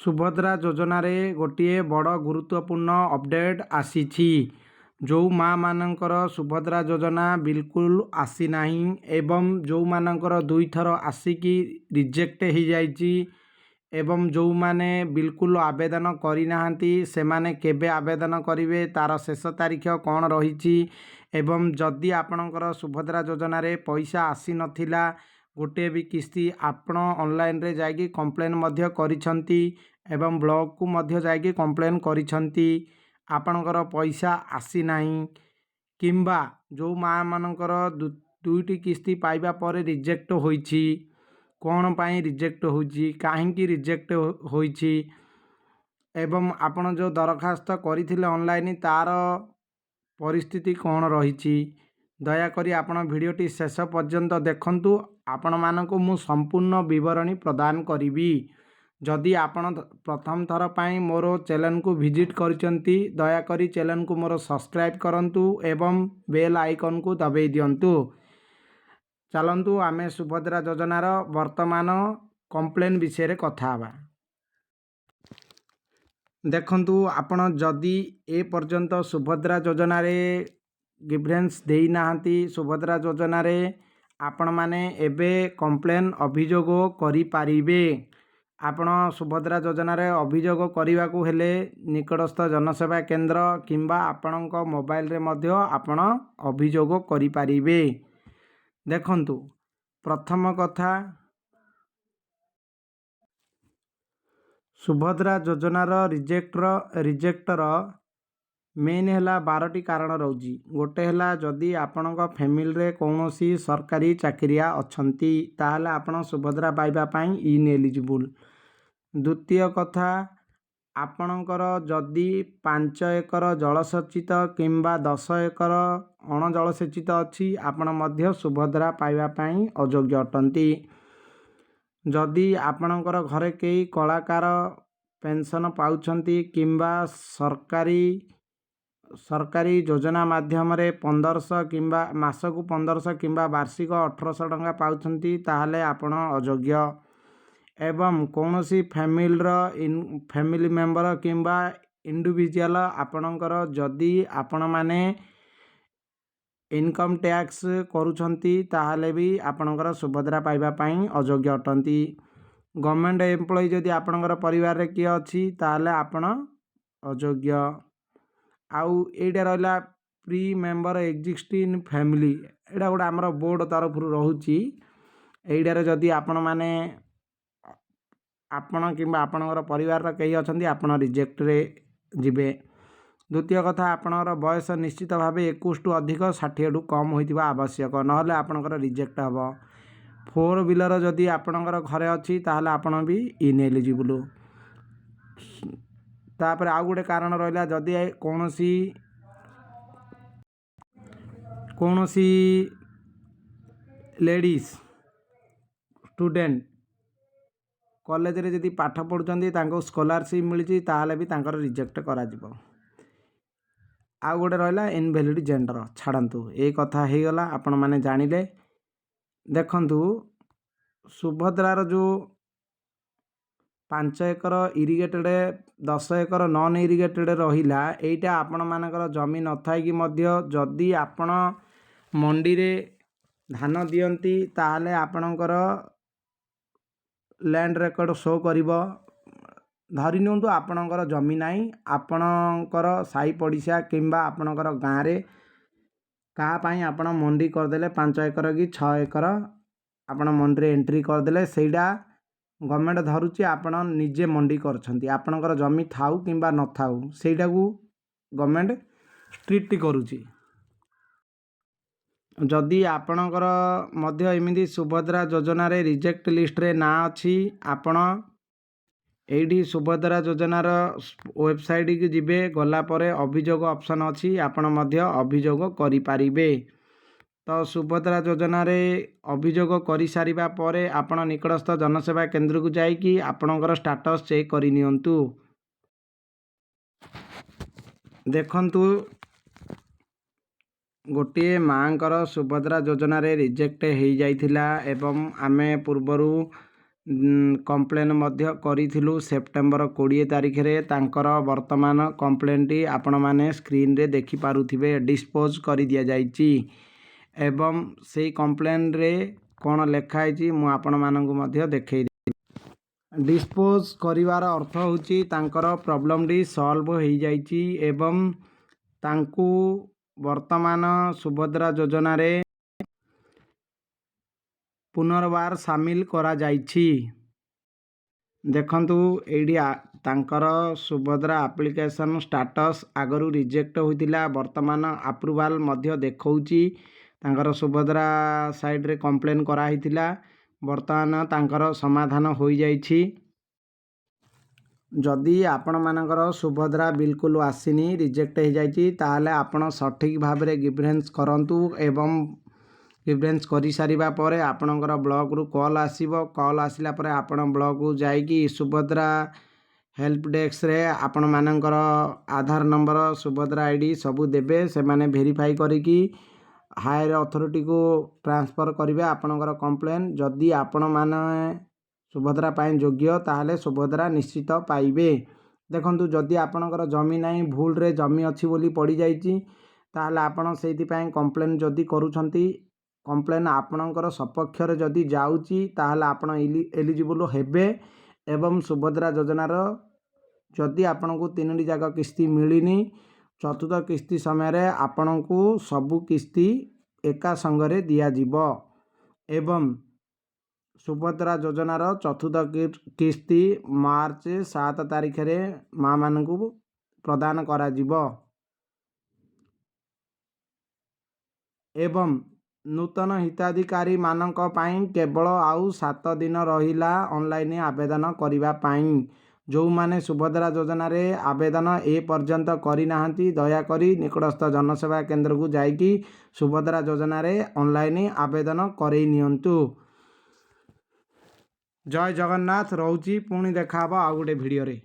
सुभद्रा योजना रे गोटे बड़ गुरुत्वपूर्ण अपडेट आसी जो माँ मानकर सुभद्रा योजना बिल्कुल आसी नहीं एवं जो मानकर दुई थर आसिकी रिजेक्ट हो जाइए एवं जो माने बिल्कुल आवेदन करना से माने केबे आवेदन करेंगे तार शेष तारीख कौन रही एवं जदि आपणकर सुभद्रा योजना रे पैसा आसी नथिला गोटे भी किस्ती आपण ऑनलाइन रे जाइए कंप्लेन मध्य करिसंती एवं ब्लॉक को मध्य जाइए कंप्लेन करिसंती आपणकर पैसा आसी नहीं किंबा जो माँ मानकर दुईटी किस्ती पाइबा पर रिजेक्ट होइछि कौन पाई रिजेक्ट होइछि काहेकि रिजेक्ट होइछि एवं आपण जो दरखास्त करथिले ऑनलाइन तार परिस्थिति कौन रही दयाकोरी आपण भिडियोटी शेष पर्यंत देखंतु आपण मानकु मु संपूर्ण विवरणी प्रदान करिवि जदि आपण प्रथम थर पाई मोर चैनल को विजिट करिसंती दयाकोरी चैनल को मोर सब्सक्राइब करंतु एवं बेल आइकन को दबाई दियंतु। चलंतु आमे सुभद्रा योजनार वर्तमान कंप्लेन विषय रे कथा हबा। देखंतु आपण जदि ए पर्यंत सुभद्रा योजना रे गिफ्रेंस देई नाहंती सुभद्रा योजना रे आपण माने एबे कंप्लेन अभियोग करि पारिबे। आपण सुभद्रा योजना रे अभियोग करने को हेले निकटस्थ जनसेवा केंद्र किंबा आपणक मोबाइल रे मध्य आपण अभियोग करि पारिबे। देखंतु प्रथम कथा सुभद्रा योजनार रिजेक्टर मेन है 12टी कारण रोजी गोटे है जदि आपणक फैमिली रे कौनसी सरकारी चाकरिया अच्छंती ताहले आपण सुभद्रा पाइबा पाई इन एलिजिबल। द्वितीय कथा आपणकर जदि 5 एकर जलसेचित किंबा 10 एकर अणजलसेचित अच्छी आपण मध्य सुभद्रा पाइबा पाई अयोग्य अटंती। जदि आपणकर घरे कई कलाकार पेंशन पाउछंती किंबा सरकारी योजना माध्यम रे 1500 किंबा मासकु 1500 किंबा वार्षिक 1800 टंका पाउछंती ताहले आपण अयोग्य। एवं कौनसी फैमिली मेंबर किंबा इंडिविजुअल आपणकर जदि आपण माने इनकम टैक्स करूछंती ताहले भी आपणकर सुभद्रा पाइबा पाई अयोग्य अटंती। गवर्नमेंट एम्प्लॉय जदि आपणकर परिवार रे किए अछि ताहले आपण अयोग्य। आउ एटा रहला प्री मेंबर एक्जिस्टिंग फैमिली एटा गोटे आमर बोर्ड तरफ रहुची एइडारे जदि आपण माने आपण किंबा आपणकर परिवार रे कई अछंती आपण रिजेक्ट रे जिबे। द्वितीय कथा आपणकर बयस निश्चित भाव 21 टू अधिक 60 टू कम होइतिबा आवश्यक नहले आपणकर रिजेक्ट हबो। 4 व्हीलर जदि आपणकर घरे अछि ताहले आपण भी इन एलिजिबल। तापर आउ गोटे कारण रहिला जदि कौनसी लेडीज स्टूडेंट कॉलेज रे जदि पाठ पढ़ुचंती तांको स्कॉलरशिप मिली ताहले भी तांकर रिजेक्ट करा जिवो। आउ गोटे रहिला इनवैलिड जेंडर छाड़ंतु ए कथा हे गला आपण माने जानिले। देखंतु सुभद्रार जो 5 एकर इरिगेटेड 10 एकर नॉन इरिगेटेड रहिला एइटा आपण मानकर जमी न थाई कि मध्य जदि आपण मंडी रे धान दियंती ताहले आपणकर लैंड रेकर्ड शो करिवो। धरि नियंतु आपणकर जमी नाही आपणकर साई पड़िसा किंबा आपणकर गाँ रे कहा पाई आपण मंडी करदेले 5 एकर कि 6 एकर आपण मंडी रे एंट्री करदेले सेइडा गवर्नमेंट धरुची आपण निजे मंडी करछंती आपणकर जमी थाउ किंबा न थाउ सेइडा को गवर्नमेंट स्ट्रिक्ट करूची। जदि आपणकर मध्य एमिदी सुभद्रा योजना रे रिजेक्ट लिस्ट रे ना अछि आपण एइडी सुभद्रा योजनार वेबसाइट की जिबे गला परे अभियोग ऑप्शन अछि आपण मध्य अभियोग करि पारिबे। तो सुभद्रा योजना रे अभियोग करि सारिबा परे आपण निकटस्थ जनसेवा केंद्र को जाइकी आपणकर स्टेटस चेक करि नियंतु। देखंतु गोटे माँकर सुभद्रा योजना रे रिजेक्ट हो जाइथिला एवं आमे पूर्वरु କମ୍ପ୍ଲେନ୍ ମଧ୍ୟ କରିଥିଲୁ ସେପ୍ଟେମ୍ବର 20 ତାରିଖରେ। ତାଙ୍କର ବର୍ତ୍ତମାନ କମ୍ପ୍ଲେନ୍ଟି ଆପଣମାନେ ସ୍କ୍ରିନ୍ରେ ଦେଖିପାରୁଥିବେ, ଡିସ୍ପୋଜ୍ କରିଦିଆଯାଇଛି। ଏବଂ ସେଇ କମ୍ପ୍ଲେନ୍ରେ କ'ଣ ଲେଖା ହେଇଛି ମୁଁ ଆପଣମାନଙ୍କୁ ମଧ୍ୟ ଦେଖେଇଦେବି। ଡିସ୍ପୋଜ୍ କରିବାର ଅର୍ଥ ହେଉଛି ତାଙ୍କର ପ୍ରୋବ୍ଲେମ୍ଟି ସଲ୍ଭ ହୋଇଯାଇଛି ଏବଂ ତାଙ୍କୁ ବର୍ତ୍ତମାନ ସୁଭଦ୍ରା ଯୋଜନାରେ ପୁନର୍ବାର ସାମିଲ କରାଯାଇଛି। ଦେଖନ୍ତୁ ଏଇଠି ତାଙ୍କର ସୁଭଦ୍ରା ଆପ୍ଲିକେସନ୍ ଷ୍ଟାଟସ୍ ଆଗରୁ ରିଜେକ୍ଟ ହୋଇଥିଲା, ବର୍ତ୍ତମାନ ଆପ୍ରୁଭାଲ୍ ମଧ୍ୟ ଦେଖାଉଛି। ତାଙ୍କର ସୁଭଦ୍ରା ସାଇଡ଼ରେ କମ୍ପ୍ଲେନ୍ କରାହେଇଥିଲା, ବର୍ତ୍ତମାନ ତାଙ୍କର ସମାଧାନ ହୋଇଯାଇଛି। ଯଦି ଆପଣମାନଙ୍କର ସୁଭଦ୍ରା ବିଲକୁଲ ଆସିନି, ରିଜେକ୍ଟ ହୋଇଯାଇଛି, ତାହେଲେ ଆପଣ ସଠିକ୍ ଭାବରେ ଗ୍ରିଭେନ୍ସ କରନ୍ତୁ ଏବଂ ଗ୍ରିଭେନ୍ସ କରିସାରିବା ପରେ ଆପଣଙ୍କର ବ୍ଲକରୁ କଲ୍ ଆସିବ। କଲ୍ ଆସିଲା ପରେ ଆପଣ ବ୍ଲକକୁ ଯାଇକି ସୁଭଦ୍ରା ହେଲ୍ପ ଡେସ୍କରେ ଆପଣମାନଙ୍କର ଆଧାର ନମ୍ବର, ସୁଭଦ୍ରା ଆଇଡ଼ି ସବୁ ଦେବେ। ସେମାନେ ଭେରିଫାଇ କରିକି ହାୟର ଅଥରିଟିକୁ ଟ୍ରାନ୍ସଫର୍ କରିବେ ଆପଣଙ୍କର କମ୍ପ୍ଲେନ୍। ଯଦି ଆପଣମାନେ ସୁଭଦ୍ରା ପାଇଁ ଯୋଗ୍ୟ ତାହେଲେ ସୁଭଦ୍ରା ନିଶ୍ଚିତ ପାଇବେ। ଦେଖନ୍ତୁ ଯଦି ଆପଣଙ୍କର ଜମି ନାହିଁ, ଭୁଲରେ ଜମି ଅଛି ବୋଲି ପଡ଼ିଯାଇଛି, ତାହେଲେ ଆପଣ ସେଇଥିପାଇଁ କମ୍ପ୍ଲେନ୍ ଯଦି କରୁଛନ୍ତି, କମ୍ପ୍ଲେନ୍ ଆପଣଙ୍କର ସପକ୍ଷରେ ଯଦି ଯାଉଛି ତାହେଲେ ଆପଣ ଏଲିଜିବୁଲ୍ ହେବେ ଏବଂ ସୁଭଦ୍ରା ଯୋଜନାର ଯଦି ଆପଣଙ୍କୁ 3ଟି ଯାକ କିସ୍ତି ମିଳିନି, ଚତୁର୍ଥ କିସ୍ତି ସମୟରେ ଆପଣଙ୍କୁ ସବୁ କିସ୍ତି ଏକା ସଙ୍ଗରେ ଦିଆଯିବ ଏବଂ ସୁଭଦ୍ରା ଯୋଜନାର ଚତୁର୍ଥ କିସ୍ତି ମାର୍ଚ୍ଚ 7 ତାରିଖରେ ମା'ମାନଙ୍କୁ ପ୍ରଦାନ କରାଯିବ। ଏବଂ ନୂତନ ହିତାଧିକାରୀମାନଙ୍କ ପାଇଁ କେବଳ ଆଉ 7 ଦିନ ରହିଲା ଅନଲାଇନ୍ ଆବେଦନ କରିବା ପାଇଁ। ଯେଉଁମାନେ ସୁଭଦ୍ରା ଯୋଜନାରେ ଆବେଦନ ଏପର୍ଯ୍ୟନ୍ତ କରିନାହାନ୍ତି, ଦୟାକରି ନିକଟସ୍ଥ ଜନସେବା କେନ୍ଦ୍ରକୁ ଯାଇକି ସୁଭଦ୍ରା ଯୋଜନାରେ ଅନଲାଇନ୍ ଆବେଦନ କରେଇ ନିଅନ୍ତୁ। ଜୟ ଜଗନ୍ନାଥ। ରହୁଛି, ପୁଣି ଦେଖା ହେବ ଆଉ ଗୋଟେ ଭିଡ଼ିଓରେ।